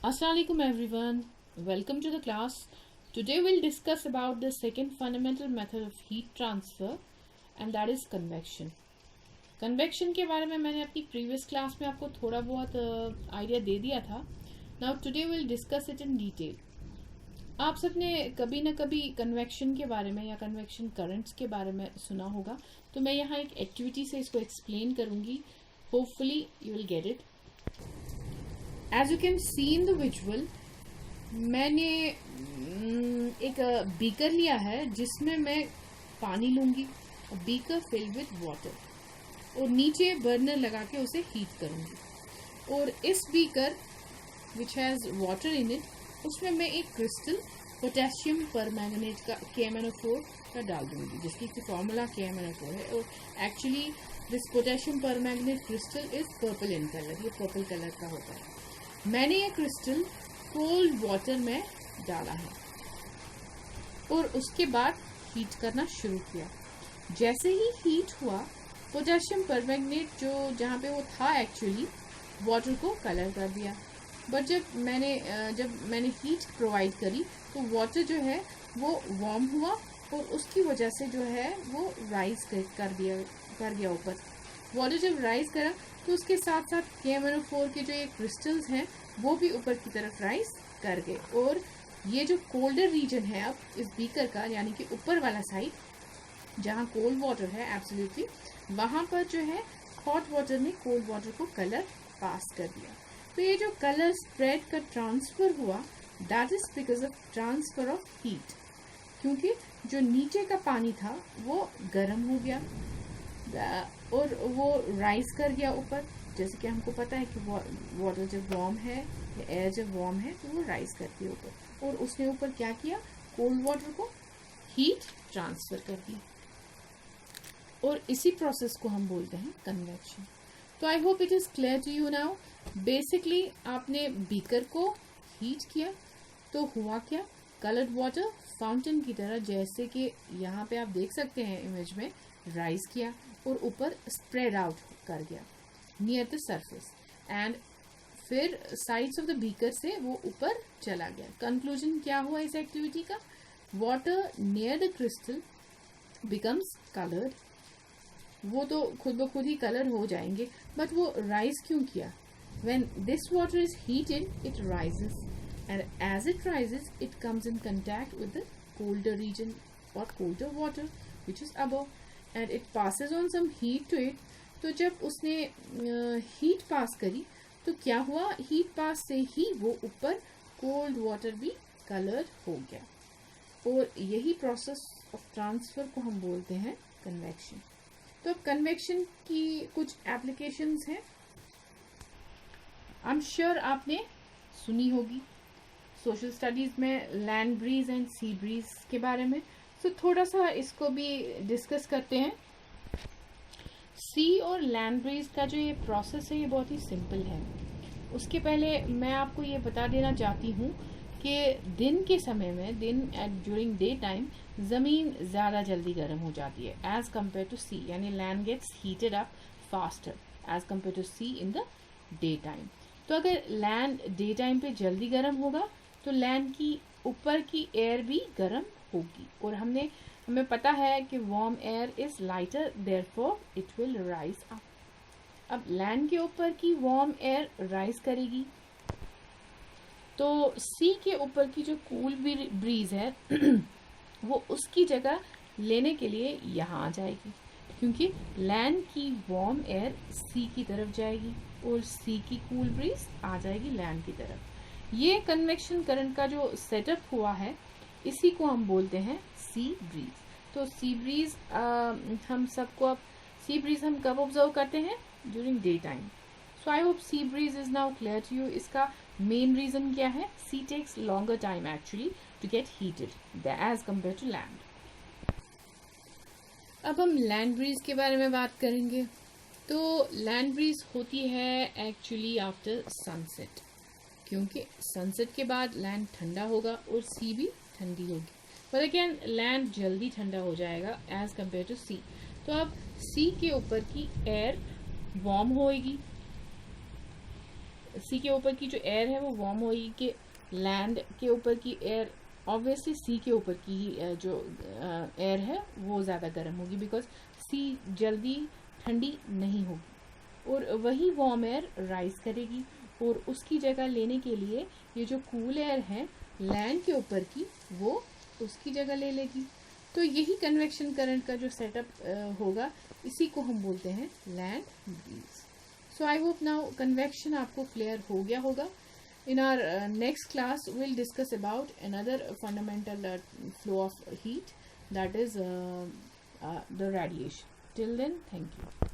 Assalamualaikum everyone. Welcome to the class. Today we'll discuss about the second fundamental method of heat transfer and that is convection. Convection के बारे में मैंने अपनी previous class में आपको थोड़ा बहुत आइडिया दे दिया था. Now today we'll discuss it in detail. आप सबने कभी ना कभी कन्वेक्शन के बारे में या कन्वेक्शन करंट्स के बारे में सुना होगा, तो मैं यहाँ एक एक्टिविटी से इसको एक्सप्लेन करूँगी. Hopefully you will get it. As you can see in the visual, मैंने एक बीकर लिया है जिसमें मैं पानी लूँगी, बीकर फिल्ड विद वाटर, और नीचे बर्नर लगा के उसे हीट करूँगी. और इस beaker which has water in it, उसमें मैं एक क्रिस्टल पोटेशियम परमैंगनेट का KMnO4 का डाल दूँगी, जिसकी फॉर्मूला KMnO4 है. और actually this potassium permanganate crystal is purple in colour, ये पर्पल कलर का होता है. मैंने ये क्रिस्टल कोल्ड वाटर में डाला है और उसके बाद हीट करना शुरू किया. जैसे ही हीट हुआ, पोटेशियम परमैंगनेट जो जहाँ पे वो था एक्चुअली वाटर को कलर कर दिया. बट जब मैंने हीट प्रोवाइड करी तो वाटर जो है वो वार्म हुआ और उसकी वजह से जो है वो राइज कर गया ऊपर. वाटर जब राइज करा तो उसके साथ साथ KMnO4 के जो ये क्रिस्टल्स हैं वो भी ऊपर की तरफ राइज कर गए. और ये जो कोल्डर रीजन है अब इस बीकर का, यानी कि ऊपर वाला साइड जहाँ कोल्ड वाटर है एब्सोल्युटली, वहाँ पर जो है हॉट वाटर ने कोल्ड वाटर को कलर पास कर दिया. तो ये जो कलर स्प्रेड का ट्रांसफर हुआ, that is because of transfer of heat, क्योंकि जो नीचे का पानी था वो गर्म हो गया और वो राइज कर गया ऊपर. जैसे कि हमको पता है कि वाटर जब वार्म है या एयर जब वार्म है तो वो राइज करती है ऊपर, और उसने ऊपर क्या किया, कोल्ड वाटर को हीट ट्रांसफर कर दी. और इसी प्रोसेस को हम बोलते हैं कन्वेक्शन. तो I hope it is clear to you now. Basically आपने बीकर को हीट किया तो हुआ क्या, कलर्ड वाटर फाउंटेन की तरह, जैसे कि यहाँ पे आप देख सकते हैं इमेज में, राइज किया और ऊपर स्प्रेड आउट कर गया नियर द सरफेस, एंड फिर साइड्स ऑफ द बीकर से वो ऊपर चला गया. कंक्लूजन क्या हुआ इस एक्टिविटी का, water near the crystal becomes coloured. वो तो खुद ब खुद ही कलर हो जाएंगे, बट वो राइज क्यों किया, when this water is heated it rises, and as it rises it comes in contact with the colder region or colder water which is above, and it passes on some heat to it. तो जब उसने heat पास करी तो क्या हुआ, heat पास से ही वो ऊपर कोल्ड वाटर भी कलर्ड हो गया. और यही प्रोसेस ऑफ ट्रांसफर को हम बोलते हैं कन्वेक्शन. तो कन्वेक्शन की कुछ एप्लीकेशंस हैं, आई एम श्योर आपने सुनी होगी सोशल स्टडीज में land breeze and sea breeze के बारे में. तो थोड़ा सा इसको भी डिस्कस करते हैं. सी और लैंड ब्रीज का जो ये प्रोसेस है ये बहुत ही सिंपल है. उसके पहले मैं आपको ये बता देना चाहती हूँ कि दिन के समय में, ड्यूरिंग डे टाइम ज़मीन ज़्यादा जल्दी गर्म हो जाती है एज कम्पेयर टू सी, यानी land gets heated up faster as compare to sea in the day time. तो अगर लैंड डे टाइम पे जल्दी गर्म होगा तो लैंड की ऊपर की एयर भी गर्म होगी, और हमें पता है कि warm air is lighter, therefore it will rise up. अब लैंड के ऊपर की वार्म एयर राइज करेगी तो सी के ऊपर की जो कूल ब्रीज है वो उसकी जगह लेने के लिए यहाँ आ जाएगी, क्योंकि लैंड की वार्म एयर सी की तरफ जाएगी और सी की कूल ब्रीज आ जाएगी लैंड की तरफ. ये कन्वेक्शन करंट का जो सेटअप हुआ है इसी को हम बोलते हैं सी ब्रीज. तो सी ब्रीज हम कब ऑब्जर्व करते हैं, during day time. So I hope sea breeze is now clear to you. इसका मेन रीजन क्या है, sea takes longer time actually to get heated as compare to land. अब हम लैंड ब्रीज के बारे में बात करेंगे. तो लैंड ब्रीज होती है एक्चुअली आफ्टर सनसेट, क्योंकि सनसेट के बाद लैंड ठंडा होगा और सी भी ठंडी होगी. पर अगेन लैंड जल्दी ठंडा हो जाएगा एज कम्पेयर टू सी. तो अब सी के ऊपर की एयर वार्म होएगी, सी के ऊपर की जो एयर है वो वार्म होगी कि लैंड के ऊपर की एयर, ऑब्वियसली सी के ऊपर की जो एयर है वो ज़्यादा गर्म होगी, बिकॉज सी जल्दी ठंडी नहीं होगी, और वही वार्म एयर राइज करेगी और उसकी जगह लेने के लिए ये जो कूल एयर है लैंड के ऊपर की वो उसकी जगह ले लेगी। तो यही कन्वेक्शन करंट का जो सेटअप होगा इसी को हम बोलते हैं land breeze. So I hope now convection आपको क्लियर हो गया होगा। In our next class, we'll discuss about another fundamental flow of heat, that is the radiation. Till then, thank you.